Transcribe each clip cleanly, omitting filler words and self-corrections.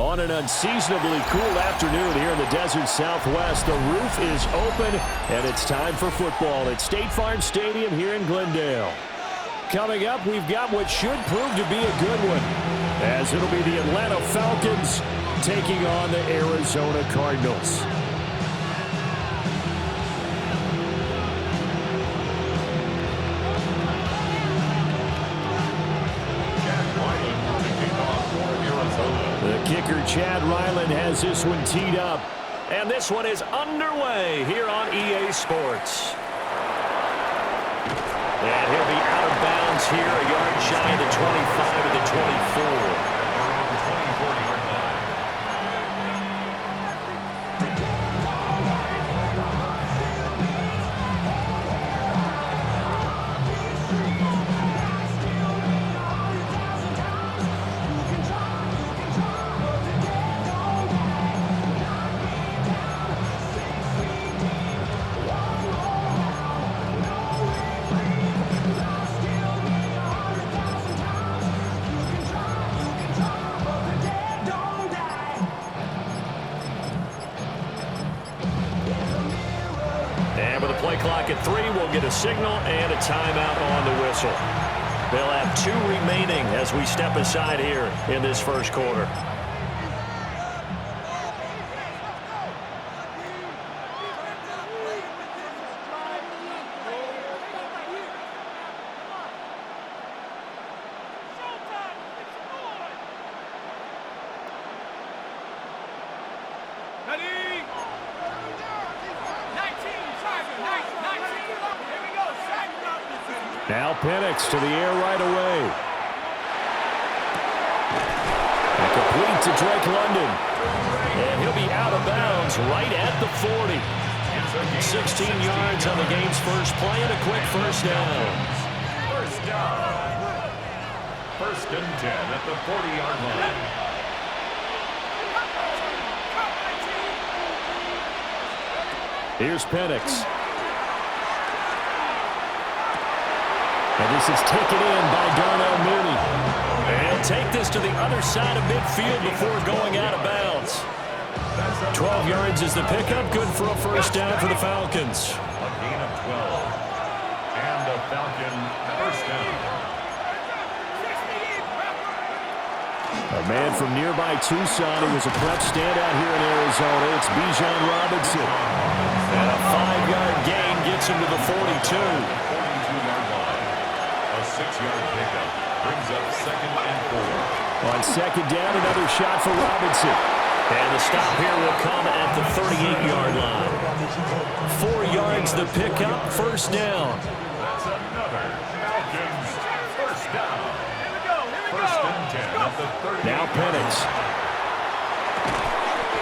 On an unseasonably cool afternoon here in the desert Southwest, the roof is open, and it's time for football at State Farm Stadium here in Glendale. Coming up, we've got what should prove to be a good one, as it'll be the Atlanta Falcons taking on the Arizona Cardinals. The kicker, Chad Ryland, has this one teed up. And this one is underway here on EA Sports. And he'll be out of bounds here, a yard shy of the 25 to the 24. Play clock at 3. We'll get a signal and a timeout on the whistle. They'll have 2 remaining as we step aside here in this first quarter. Now Penix to the air right away. And complete to Drake London. And he'll be out of bounds right at the 40. 16 yards on the game's first play and a quick first down. First down. First and 10 at the 40-yard line. Here's Penix. And this is taken in by Darnell Mooney. And he'll take this to the other side of midfield before going out of bounds. 12 yards is the pickup. Good for a first down for the Falcons. A gain of 12. And a Falcon first down. A man from nearby Tucson who was a prep standout here in Arizona. It's Bijan Robinson. And a 5-yard gain gets him to the 42. 6-yard pickup brings up second and 4. On second down, another shot for Robinson. And the stop here will come at the 38-yard line. 4 yards the pickup, first down. That's another Falcons first down. First and 10 at the 38. Now Penix.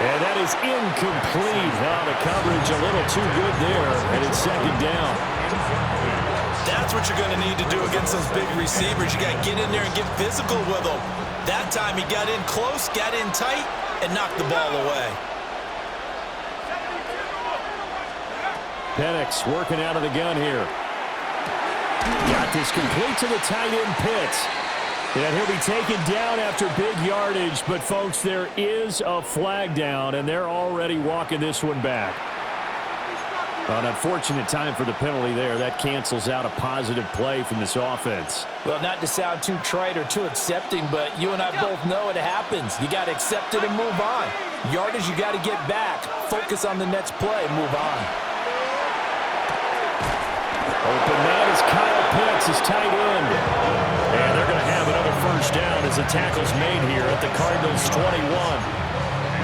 And that is incomplete. Now the coverage a little too good there, and it's second down. That's what you're going to need to do against those big receivers. You got to get in there and get physical with them. That time he got in close, got in tight, and knocked the ball away. Penix working out of the gun here. Got this complete to the tight end Pitts. And he'll be taken down after big yardage. But, folks, there is a flag down, and they're already walking this one back. An unfortunate time for the penalty there. That cancels out a positive play from this offense. Well, not to sound too trite or too accepting, but you and I both know it happens. You got to accept it and move on. Yardage, you got to get back. Focus on the next play and move on. Open man is Kyle Pitts, his tight end. And they're going to have another first down as the tackle's made here at the Cardinals' 21.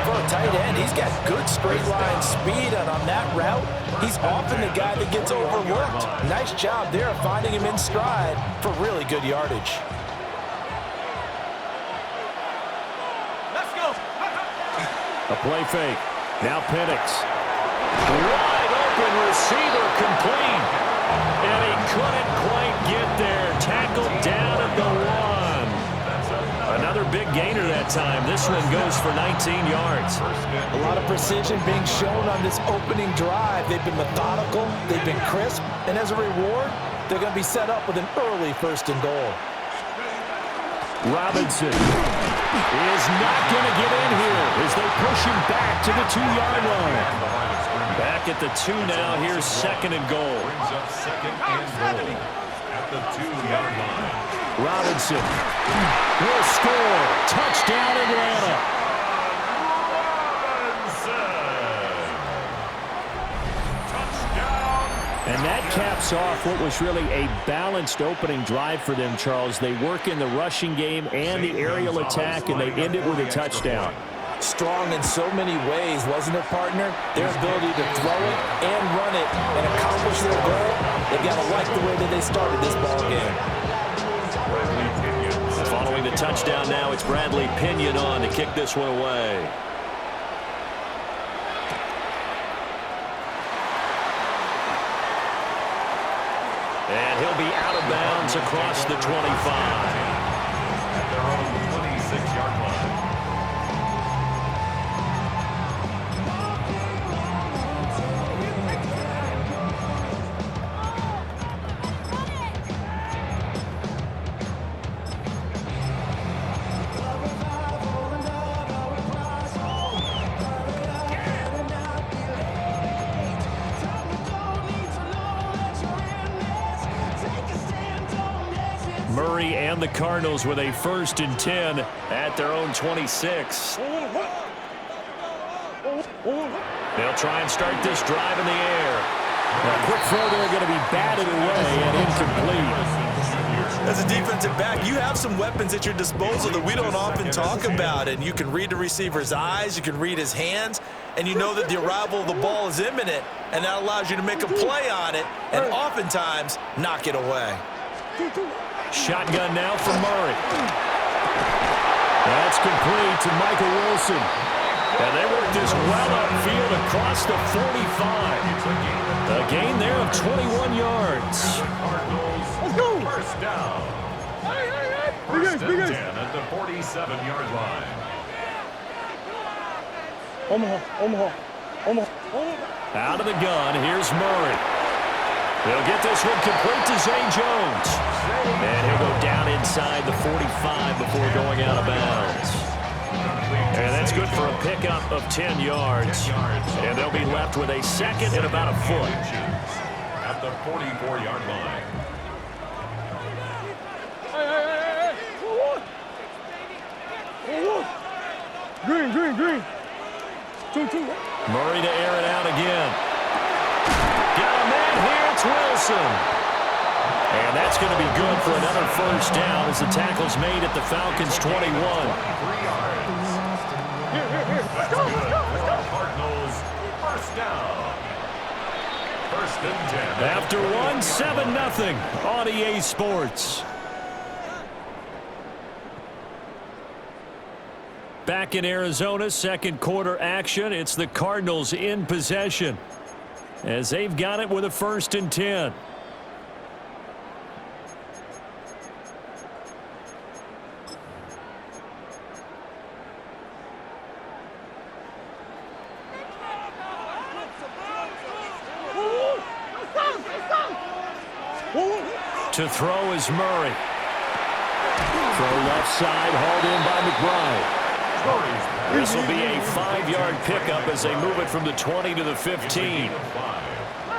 For a tight end, he's got good straight line speed, and on that route, he's often the guy that gets overlooked. Nice job there finding him in stride for really good yardage. Let's go. A play fake. Now Penix. Wide open receiver complete. And he couldn't quite get there. Tackled down at the 1. Another big gainer that time. This one goes for 19 yards. A lot of precision being shown on this opening drive. They've been methodical, they've been crisp, and as a reward, they're going to be set up with an early first and goal. Robinson. is not going to get in here as they push him back to the 2-yard line. Back at the 2 now. Here's second and goal. Brings up second and goal at the 2-yard line. Robinson will score. Touchdown, Atlanta. And that caps off what was really a balanced opening drive for them, Charles. They work in the rushing game and the aerial attack, and they end it with a touchdown. Strong in so many ways, wasn't it, partner? Their ability to throw it and run it and accomplish their goal, they've got to like the way that they started this ball game. Following the touchdown now, it's Bradley Pinion on to kick this one away. And he'll be out of bounds across the 25. At their own 26-yard line. Murray and the Cardinals with a 1st and 10 at their own 26. They'll try and start this drive in the air. A quick throw there going to be batted away and incomplete. As a defensive back, you have some weapons at your disposal that we don't often talk about, and you can read the receiver's eyes, you can read his hands, and you know that the arrival of the ball is imminent, and that allows you to make a play on it and oftentimes knock it away. Shotgun now for Murray. That's complete to Michael Wilson. And they work this well upfield across the 45. A gain there of 21 yards. Let's go. First down. First and 10 at the 47-yard line. Out of the gun, here's Murray. They'll get this one complete to Zay Jones. And he'll go down inside the 45 before going out of bounds. And that's good for a pickup of 10 yards. And they'll be left with a second and about a foot. At the 44-yard line. Green. Murray to air it out again. Got a man here, it's Wilson. And that's going to be good for another first down as the tackle's made at the Falcons' 21. 3 yards. That's good for the Cardinals. First down. First and 10. After one, 7-0 on EA Sports. Back in Arizona, second quarter action. It's the Cardinals in possession as they've got it with a 1st and 10. To throw is Murray. Throw left side, hauled in by McBride. This will be a 5-yard pickup as they move it from the 20 to the 15.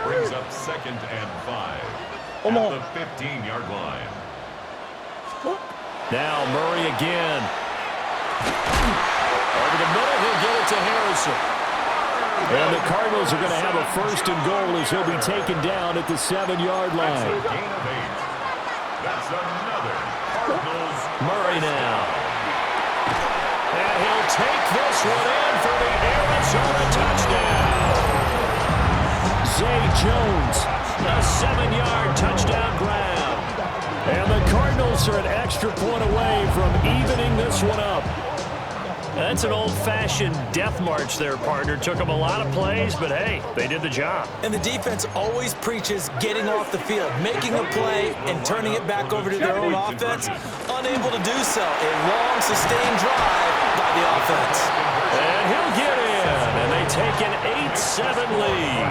Brings up second and 5 at the 15-yard line. Now Murray again. Over the middle, he'll get it to Harrison. And the Cardinals are going to have a 1st and goal as he'll be taken down at the 7-yard line. That's a gain of 8. That's another Cardinals. Murray now. And he'll take this one in for the Arizona touchdown. Zay Jones, a 7-yard touchdown grab. And the Cardinals are an extra point away from evening this one up. That's an old-fashioned death march there, partner. Took them a lot of plays, but hey, they did the job. And the defense always preaches getting off the field, making a play, and turning it back over to their own offense. Unable to do so. A long, sustained drive by the offense. And he'll get in, and they take an 8-7 lead.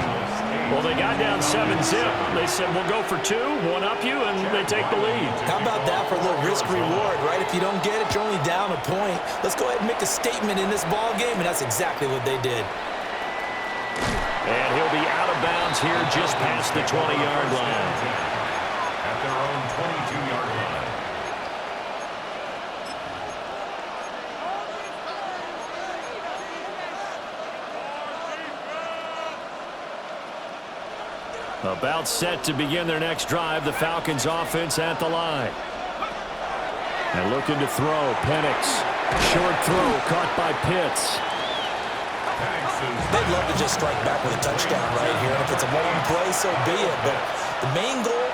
Well, they got down 7-zip. They said, we'll go for 2, one up you, and they take the lead. How about that for a little risk-reward, right? If you don't get it, you're only down a point. Let's go ahead and make a statement in this ball game, and that's exactly what they did. And he'll be out of bounds here just past the 20-yard line. At their own 22-yard line. About set to begin their next drive. The Falcons offense at the line. And looking to throw. Penix. Short throw caught by Pitts. They'd love to just strike back with a touchdown right here. And if it's a long play, so be it. But the main goal,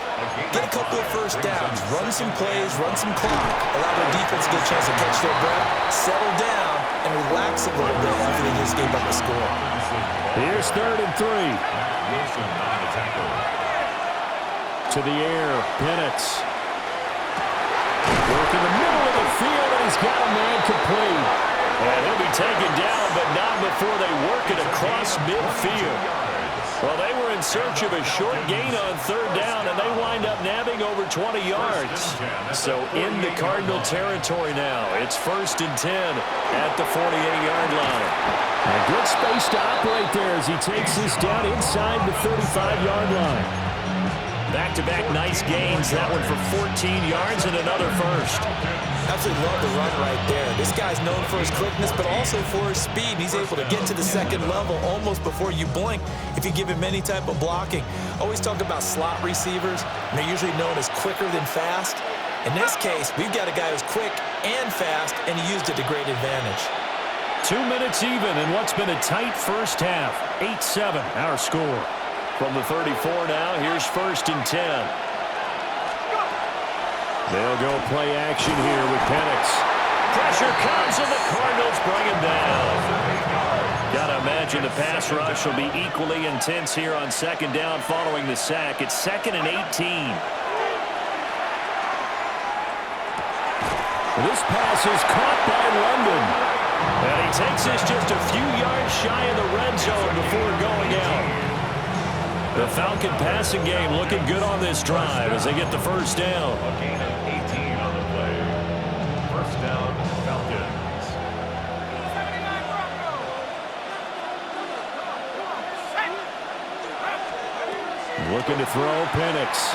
get a couple of first downs. Run some plays, run some clock. Allow their defense to get a chance to catch their breath, settle down, and relax a little bit after they just gave up a score. Here's 3rd and 3. Wilson on the tackle. To the air, Penix. Work in the middle of the field, and he's got a man complete. And he'll be taken down, but not before they work it across midfield. Well, they were in search of a short gain on 3rd down, and they wind up nabbing over 20 yards. So in the Cardinal territory now, it's 1st and 10 at the 48-yard line. A good space to operate there as he takes this down inside the 35-yard line. Back-to-back nice gains. That one for 14 yards and another first. Absolutely love the run right there. This guy's known for his quickness, but also for his speed. He's able to get to the second level almost before you blink if you give him any type of blocking. Always talk about slot receivers, and they're usually known as quicker than fast. In this case, we've got a guy who's quick and fast, and he used it to great advantage. 2 minutes even in what's been a tight first half. 8-7, our score. From the 34 now, here's 1st and 10. They'll go play action here with Penix. Pressure comes, and the Cardinals bring him down. Gotta imagine the pass rush will be equally intense here on 2nd down following the sack. It's 2nd and 18. This pass is caught by London. And he takes this just a few yards shy of the red zone before going out. The Falcon passing game looking good on this drive as they get the 1st down. A gain of 18 on the play. 1st down, Falcons. Looking to throw, Penix.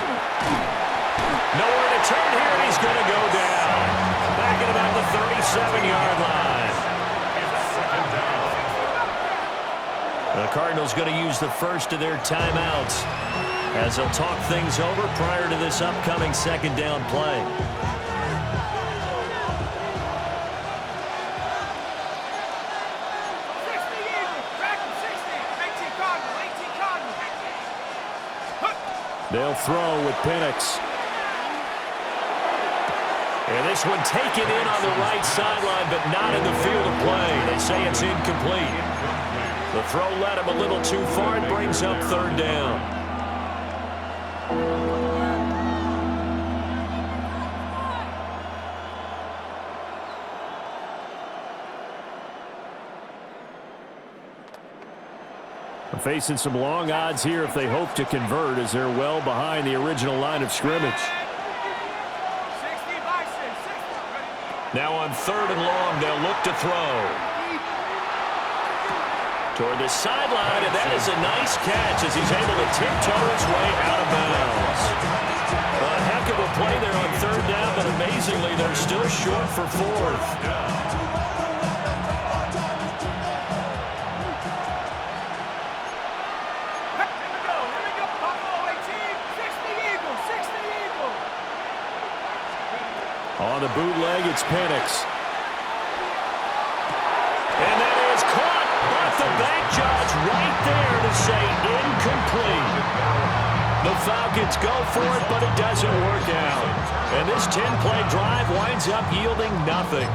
Nowhere to turn here, and he's going to go down. Back at about the 37-yard line. The Cardinals going to use the first of their timeouts as they'll talk things over prior to this upcoming 2nd down play. They'll throw with Penix. And this one taken in on the right sideline, but not in the field of play. They say it's incomplete. The throw led him a little too far and brings up 3rd down. Facing some long odds here if they hope to convert as they're well behind the original line of scrimmage. Now on 3rd and long, they'll look to throw. Toward the sideline, and that is a nice catch as he's able to tiptoe his way out of bounds. A heck of a play there on 3rd down, but amazingly, they're still short for 4th. On the bootleg, it's Penix. And that is caught. But the back judge right there to say incomplete. The Falcons go for it, but it doesn't work out. And this 10-play drive winds up yielding nothing.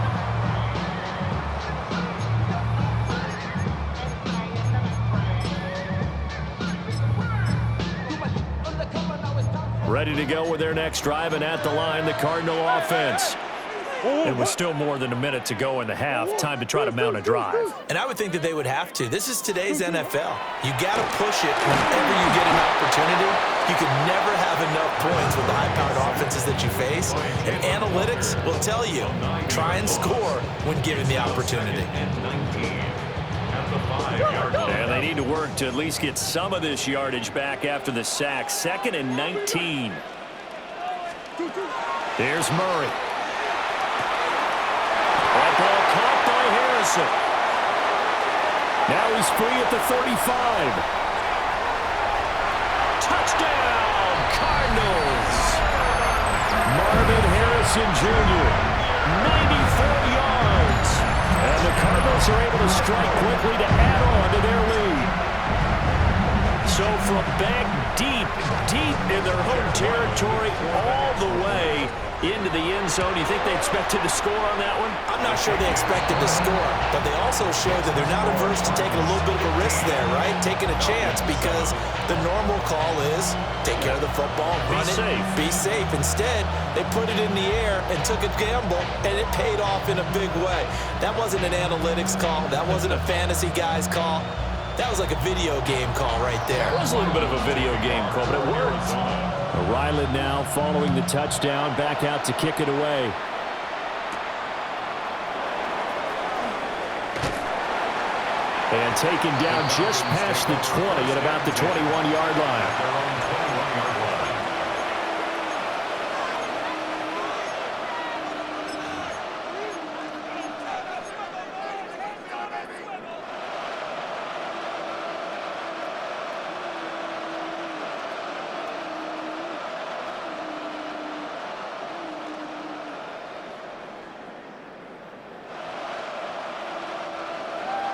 Ready to go with their next drive, and at the line, the Cardinal offense. And with still more than a minute to go in the half, time to try to mount a drive. And I would think that they would have to. This is today's NFL. You got to push it whenever you get an opportunity. You can never have enough points with the high-powered offenses that you face. And analytics will tell you, try and score when given the opportunity. And they need to work to at least get some of this yardage back after the sack. 2nd and 19. Here's Murray. That ball caught by Harrison. Now he's free at the 35. Touchdown, Cardinals. Marvin Harrison Jr., 94 yards. And the Cardinals are able to strike quickly to add on to their lead. So from back deep in their home territory all the way into the end zone, you think they expected to score on that one? I'm not sure they expected to score, but they also showed that they're not averse to taking a little bit of a risk there, right? Taking a chance, because the normal call is take care of the football, run it, be safe. Instead, they put it in the air and took a gamble, and it paid off in a big way. That wasn't an analytics call. That wasn't a fantasy guy's call. That was like a video game call right there. It was a little bit of a video game call, but it worked. Ryland now following the touchdown, back out to kick it away. And taken down just past the 20 at about the 21-yard line.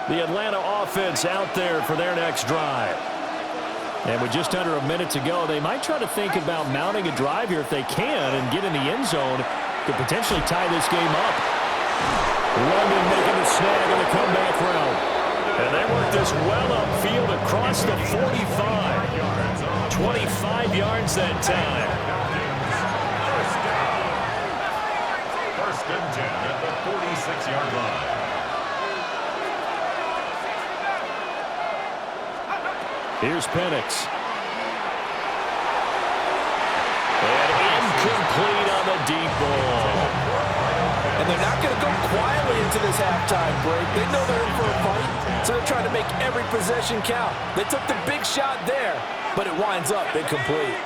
The Atlanta offense out there for their next drive. And with just under a minute to go, they might try to think about mounting a drive here if they can and get in the end zone to potentially tie this game up. London making the snag in the comeback round. And they work this well upfield across the 45. 25 yards that time. First and 10 at the 46-yard line. Here's Penix. And incomplete on the deep ball. And they're not going to go quietly into this halftime break. They know they're in for a fight, so they're trying to make every possession count. They took the big shot there, but it winds up incomplete.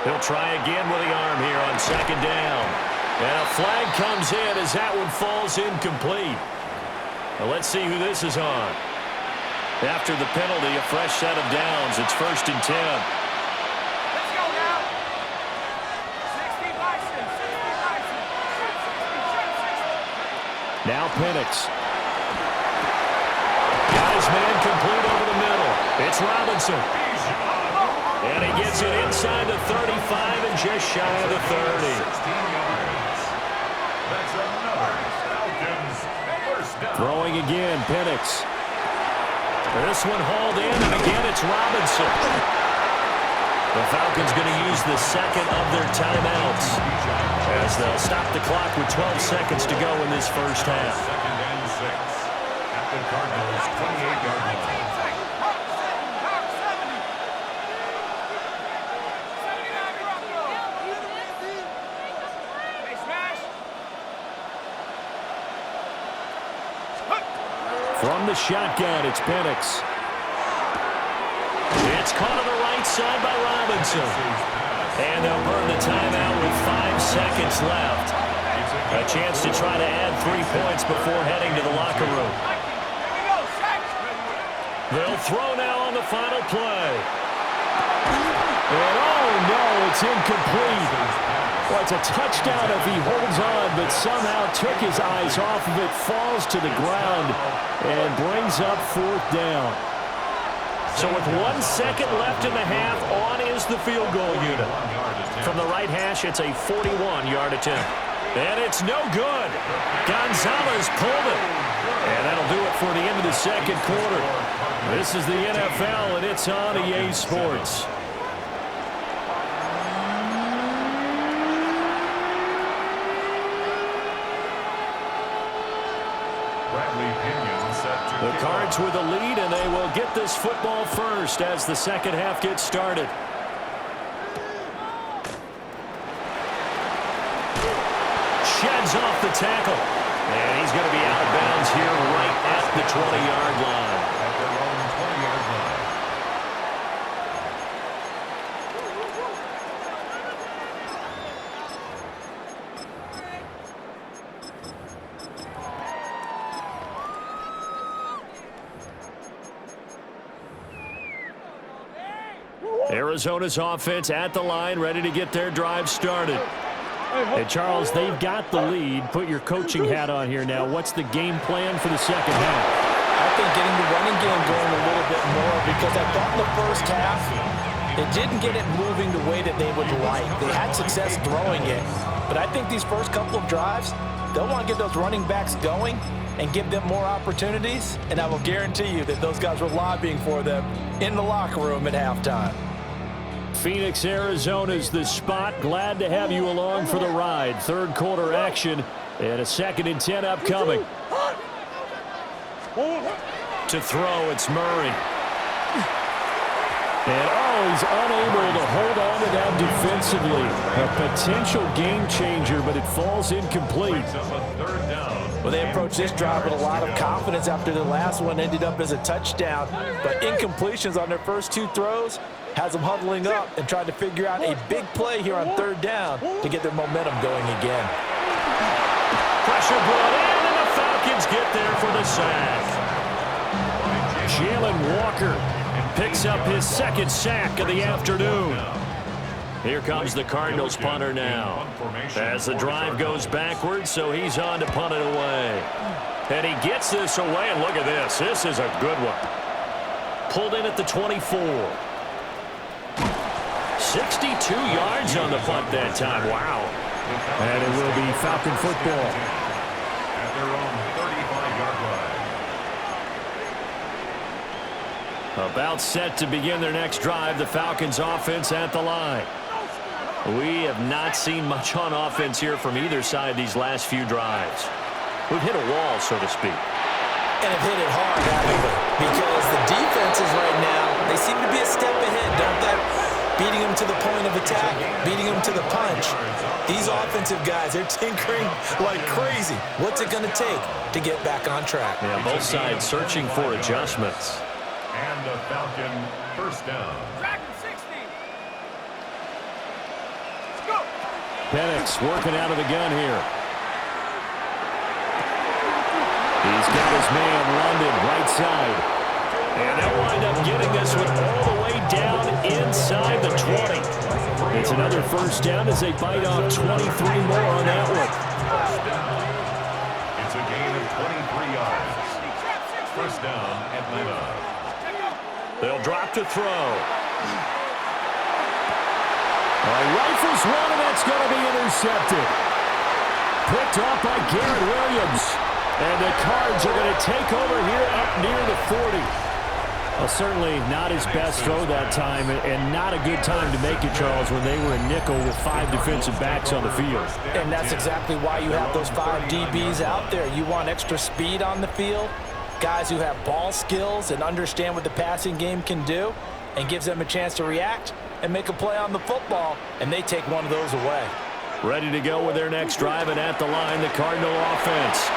He'll try again with the arm here on 2nd down. And a flag comes in as that one falls incomplete. Now let's see who this is on. After the penalty, a fresh set of downs. It's 1st and 10. Let's go now. 60 Bison. Now Penix. Got his man complete over the middle. It's Robinson. And he gets it inside the 35 and just shy of the 30. That's another Falcons first down. Throwing again, Penix. This one hauled in, and again it's Robinson. The Falcons going to use the second of their timeouts as they'll stop the clock with 12 seconds to go in this first half. 2nd and 6 at the Cardinals' 28-yard line. From the shotgun, it's Penix. It's caught on the right side by Robinson. And they'll burn the timeout with 5 seconds left. A chance to try to add 3 points before heading to the locker room. They'll throw now on the final play. And oh no, it's incomplete. Well, it's a touchdown if he holds on, but somehow took his eyes off of it, falls to the ground, and brings up 4th down. So with 1 second left in the half, on is the field goal unit. From the right hash, it's a 41-yard attempt. And it's no good. Gonzalez pulled it. And that'll do it for the end of the second quarter. This is the NFL, and it's on EA Sports. The Cards with the lead, and they will get this football first as the second half gets started. Sheds off the tackle. And he's going to be out of bounds here right at the 20-yard line. At their own 20-yard line. Arizona's offense at the line, ready to get their drive started. Hey, Charles, they've got the lead. Put your coaching hat on here now. What's the game plan for the second half? I think getting the running game going a little bit more, because I thought in the first half it didn't get it moving the way that they would like. They had success throwing it, but I think these first couple of drives, they'll want to get those running backs going and give them more opportunities, and I will guarantee you that those guys were lobbying for them in the locker room at halftime. Phoenix, Arizona's the spot. Glad to have you along for the ride. Third quarter action and a 2nd and 10 upcoming. To throw, it's Murray. And he's unable to hold on to that defensively. A potential game changer, but it falls incomplete. Well, they approached this drive with a lot of confidence after the last one ended up as a touchdown. But incompletions on their first 2 throws has them huddling up and trying to figure out a big play here on 3rd down to get their momentum going again. Pressure brought in, and the Falcons get there for the sack. Jalen Walker picks up his 2nd sack of the afternoon. Here comes the Cardinals punter now. As the drive goes backwards, so he's on to punt it away. And he gets this away, and look at this. This is a good one. Pulled in at the 24. 62 yards on the punt that time. Wow. And it will be Falcon football. At their own 35-yard line. About set to begin their next drive, the Falcons offense at the line. We have not seen much on offense here from either side these last few drives. We've hit a wall, so to speak. And have hit it hard, haven't we? Because the defenses right now, they seem to be a step ahead, don't they? Beating them to the point of attack, beating them to the punch. These offensive guys, they're tinkering like crazy. What's it going to take to get back on track? Yeah, both sides searching for adjustments. And a Falcon first down. Penix working out of the gun here. He's got his man London right side. And they'll wind up getting this one all the way down inside the 20. It's another first down as they bite off 23 more on that one. It's a gain of 23 yards. First down, Atlanta. They'll drop to throw. Rifles one, and that's going to be intercepted. Picked off by Garrett Williams. And the Cards are going to take over here up near the 40. Well, certainly not his best throw that time, and not a good time to make it, Charles, when they were in nickel with 5 defensive backs on the field. And that's exactly why you have those 5 DBs out there. You want extra speed on the field, guys who have ball skills and understand what the passing game can do, and gives them a chance to react and make a play on the football, and they take one of those away. Ready to go with their next drive, and at the line, the Cardinal offense.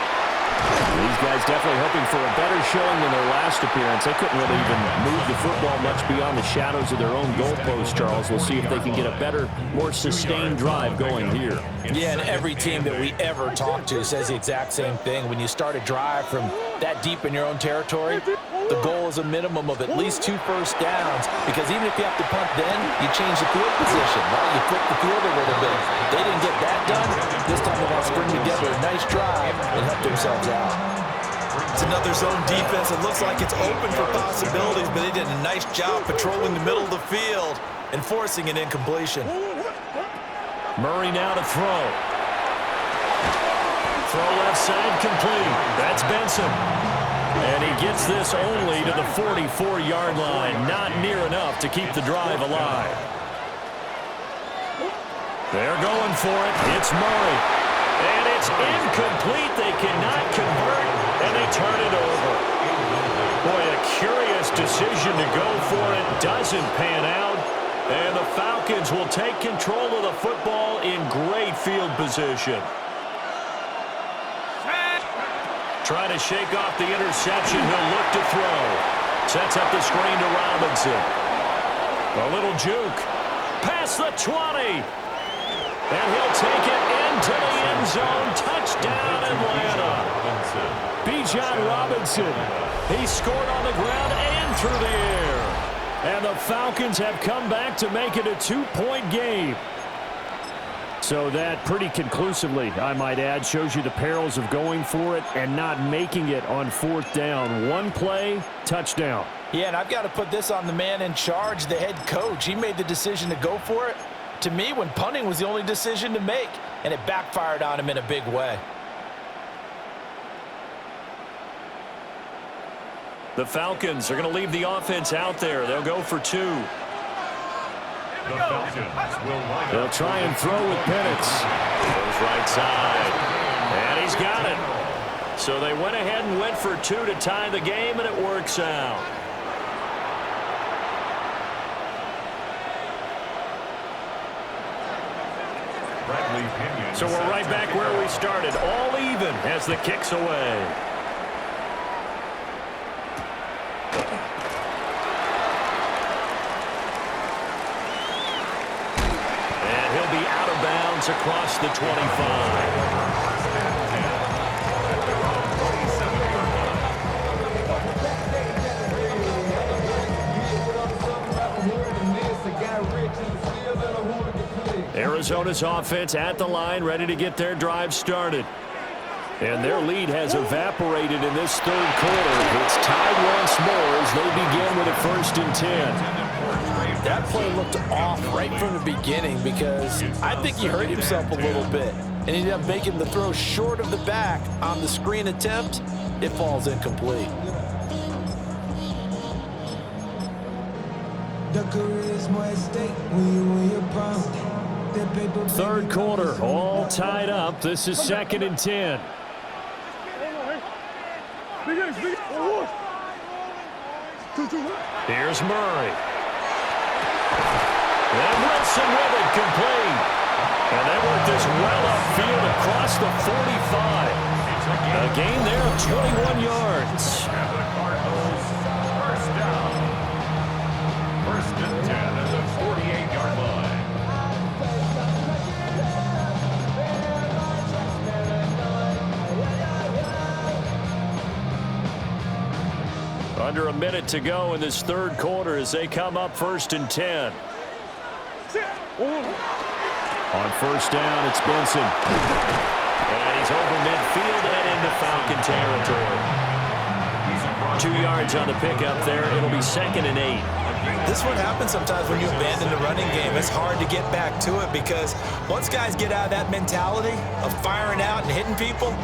These guys definitely hoping for a better showing than their last appearance. They couldn't really even move the football much beyond the shadows of their own goalpost, Charles. We'll see if they can get a better, more sustained drive going here. Yeah, and every team that we ever talk to says the exact same thing. When you start a drive from that deep in your own territory, the goal is a minimum of at least 2 first downs, because even if you have to punt then, you change the field position, right? You flip the field a little bit. They didn't get that done. This time they want to string together a nice drive and help themselves out. It's another zone defense. It looks like it's open for possibilities, but they did a nice job patrolling the middle of the field and forcing an incompletion. Murray now to throw. Throw left side complete. That's Benson. And he gets this only to the 44-yard line. Not near enough to keep the drive alive. They're going for it. It's Murray. And it's incomplete. They cannot convert, and they turn it over. Boy, a curious decision to go for it. Doesn't pan out. And the Falcons will take control of the football in great field position. Trying to shake off the interception. He'll look to throw. Sets up the screen to Robinson. A little juke. Past the 20. And he'll take it into the end zone. Touchdown, Atlanta. Bijan Robinson. He scored on the ground and through the air. And the Falcons have come back to make it a 2-point game. So that pretty conclusively, I might add, shows you the perils of going for it and not making it on 4th down. One play, touchdown. Yeah, and I've got to put this on the man in charge, the head coach. He made the decision to go for it. To me, when punting was the only decision to make, and it backfired on him in a big way. The Falcons are going to leave the offense out there. They'll go for 2. They'll try and throw with Penix. Goes right side. And he's got it. So they went ahead and went for 2 to tie the game, and it works out. So we're right back where we started. All even as the kick's away. Out of bounds across the 25. Arizona's offense at the line, ready to get their drive started. And their lead has evaporated in this 3rd quarter. It's tied once more as they begin with a 1st and 10. That play looked off right from the beginning because I think he hurt himself a little bit. And he ended up making the throw short of the back on the screen attempt. It falls incomplete. Third quarter, all tied up. This is 2nd and 10. Here's Murray. And Wilson with it, complete. And they work this well upfield across the 45. A gain there of 21 yards. First down. 1st and 10 at the 48-yard line. Under a minute to go in this 3rd quarter as they come up 1st and 10. On 1st down, it's Benson. And he's over midfield and into Falcon territory. 2 yards on the pickup there. It'll be 2nd and 8. This one happens sometimes when you abandon the running game. It's hard to get back to it because once guys get out of that mentality of firing out and hitting people,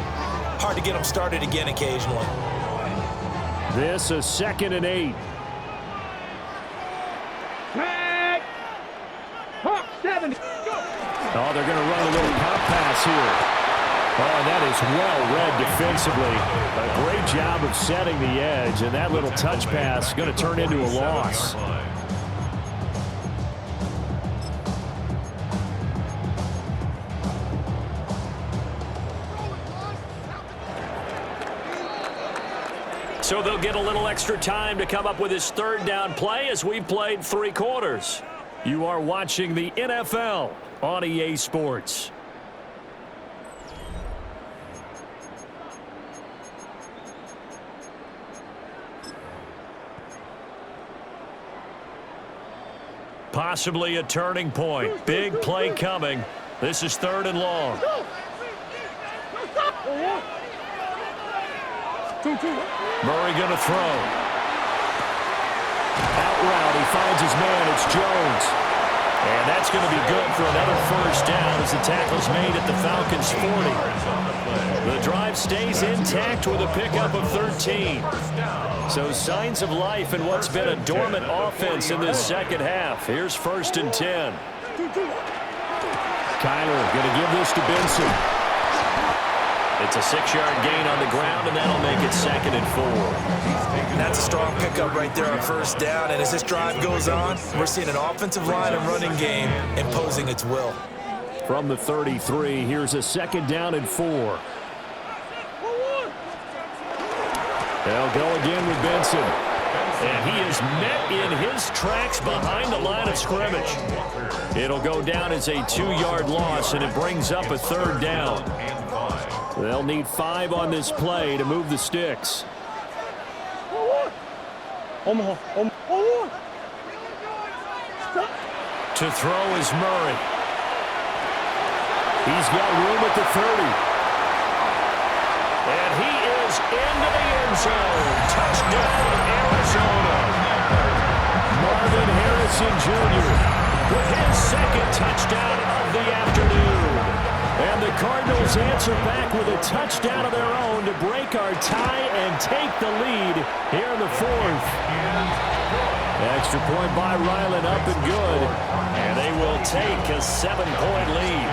hard to get them started again occasionally. This is 2nd and 8. Oh, they're going to run a little pop pass here. Oh, and that is well read defensively. A great job of setting the edge, and that little touch pass is going to turn into a loss. So they'll get a little extra time to come up with his 3rd down play as we've played 3 quarters. You are watching the NFL on EA Sports. Possibly a turning point. Big play coming. This is 3rd and long. Murray going to throw. Out route, he finds his man. It's Jones. And that's going to be good for another first down as the tackle's made at the Falcons' 40. The drive stays intact with a pickup of 13. So signs of life in what's been a dormant offense in this second half. Here's 1st and 10. Kyler going to give this to Benson. It's a 6-yard gain on the ground, and that'll make it 2nd and 4. That's a strong pickup right there on first down. And as this drive goes on, we're seeing an offensive line and running game imposing its will. From the 33, here's a 2nd down and 4. They'll go again with Benson. And he is met in his tracks behind the line of scrimmage. It'll go down as a 2-yard loss, and it brings up a 3rd down. They'll need 5 on this play to move the sticks. To throw is Murray. He's got room at the 30. And he is into the end zone. Touchdown, Arizona. Marvin Harrison Jr. with his 2nd touchdown of the afternoon. And the Cardinals answer back with a touchdown of their own to break our tie and take the lead here in the 4th. Extra point by Ryland, up and good. And they will take a 7-point lead.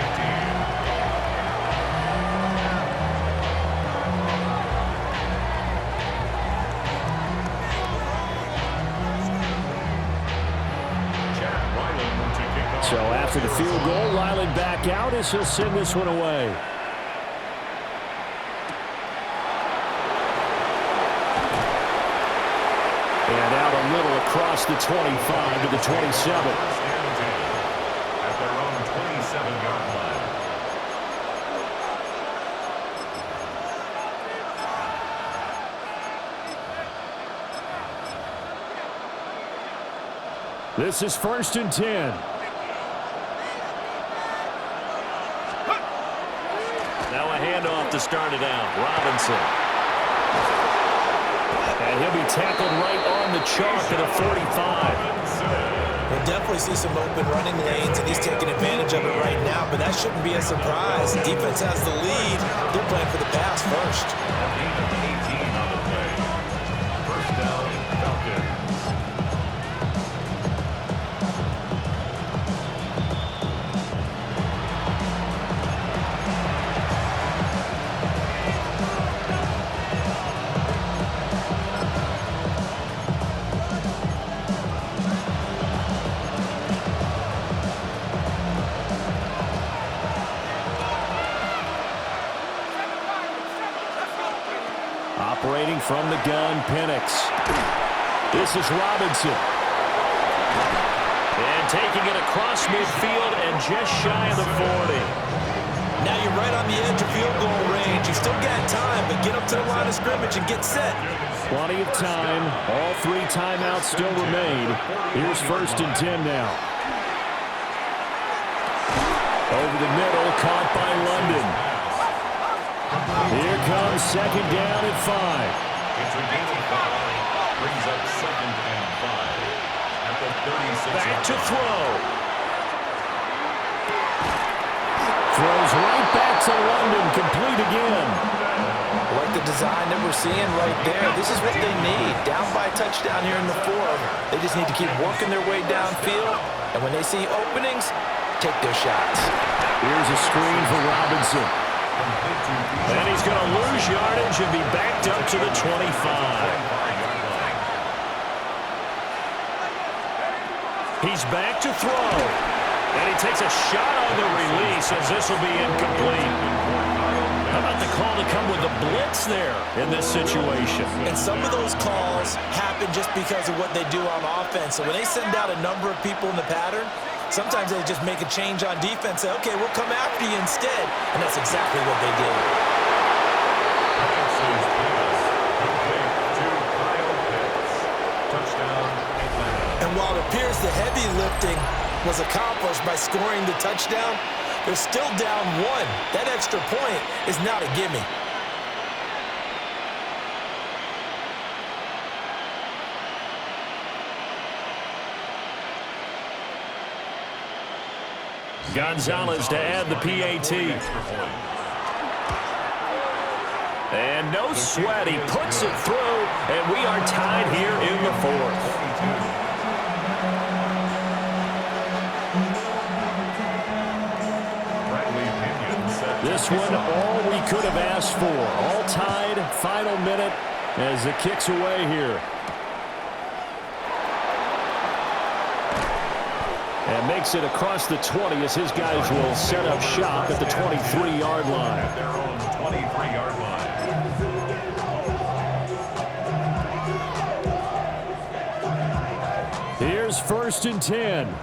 So after the field goal, Ryland back out as he'll send this one away. And out a little across the 25 to the 27. At their own 27-yard line. This is 1st and 10. Now a handoff to start it out. Robinson. And he'll be tackled right on the chalk at a 45. We'll definitely see some open running lanes, and he's taking advantage of it right now, but that shouldn't be a surprise. Defense has the lead. They're playing for the pass first. 18 on the play. First down, Falcons. Operating from the gun, Penix. This is Robinson. And taking it across midfield and just shy of the 40. Now you're right on the edge of field goal range. You still got time, but get up to the line of scrimmage and get set. Plenty of time. All 3 timeouts still remain. Here's 1st and 10 now. Over the middle, caught by London. Here comes 2nd down and 5. It's a gain of 5. Brings up 2nd and 5. At the 36. Back to throw. Throws right back to London, complete again. Like the design that we're seeing right there. This is what they need. Down by a touchdown here in the 4th. They just need to keep working their way downfield. And when they see openings, take their shots. Here's a screen for Robinson. And he's going to lose yardage and be backed up to the 25. He's back to throw. And he takes a shot on the release as this will be incomplete. How about the call to come with the blitz there in this situation? And some of those calls happen just because of what they do on offense. So when they send out a number of people in the pattern, sometimes they just make a change on defense, say, okay, we'll come after you instead. And that's exactly what they did. And while it appears the heavy lifting was accomplished by scoring the touchdown, they're still down 1. That extra point is not a gimme. Gonzalez to add the PAT. And no sweat. He puts it through, and we are tied here in the fourth. This one, all we could have asked for. All tied, final minute as it kicks away here. And makes it across the 20 as his guys will set up shop at the 23-yard line. At their own 23-yard line. Here's 1st and 10.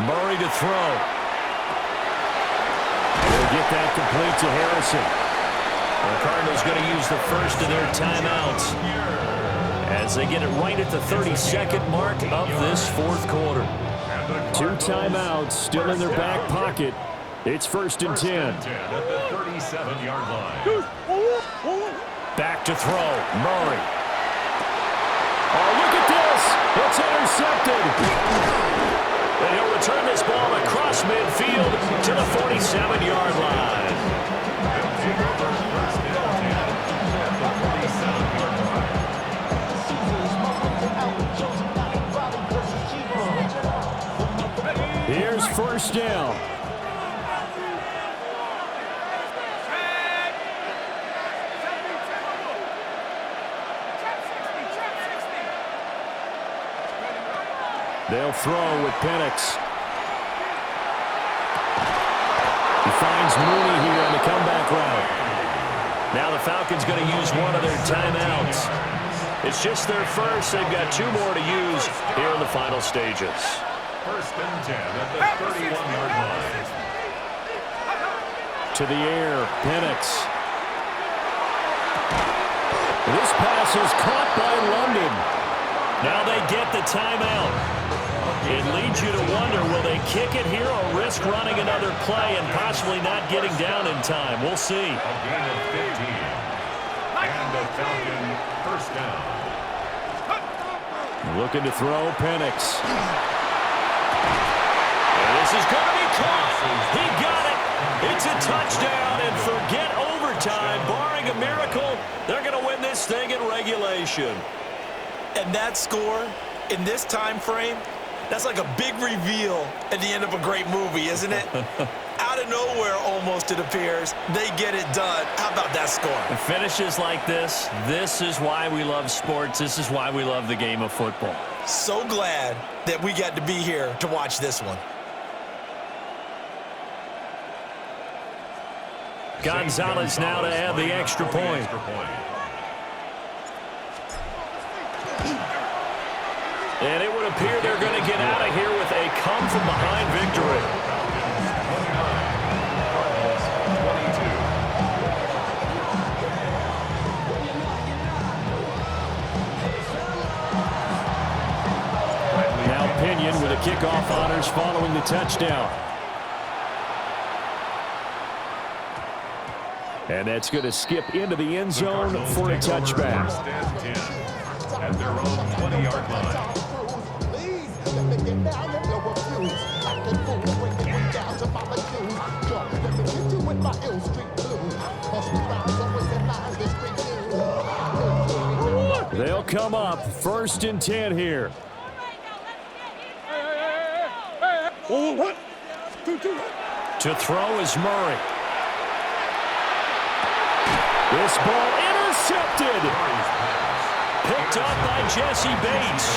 Murray to throw. They'll get that complete to Harrison. The Cardinals going to use the first of their timeouts as they get it right at the 32nd mark of this fourth quarter. 2 timeouts still in their back pocket. It's 1st and 10. At the 37-yard line. Back to throw. Murray. Oh, look at this. It's intercepted. And he'll return this ball across midfield to the 47-yard line. Here's 1st down. They'll throw with Penix. He finds Mooney here on the comeback route. Now the Falcons going to use one of their timeouts. It's just their first. They've got 2 more to use here in the final stages. 1st and 10 at the 31-yard line. To the air, Penix. This pass is caught by London. Now they get the timeout. It leads you to wonder, will they kick it here or risk running another play and possibly not getting down in time? We'll see. A gain of 15. And a Falcon first down. Looking to throw, Penix. And this is going to be caught. He got it. It's a touchdown, and forget overtime. Barring a miracle, they're going to win this thing in regulation. And that score in this time frame, that's like a big reveal at the end of a great movie, isn't it? Out of nowhere, almost, it appears, they get it done. How about that score? And finishes like this is why we love sports. This is why we love the game of football. So glad that we got to be here to watch this one. Gonzalez now to add the extra point. And it would appear they're going to get out of here with a come-from-behind victory. Now Pinion with a kickoff honors following the touchdown. And that's going to skip into the end zone for a touchback. At their own 20-yard line. They'll come up 1st and 10 here. To throw is Murray. This ball intercepted. Picked up by Jesse Bates.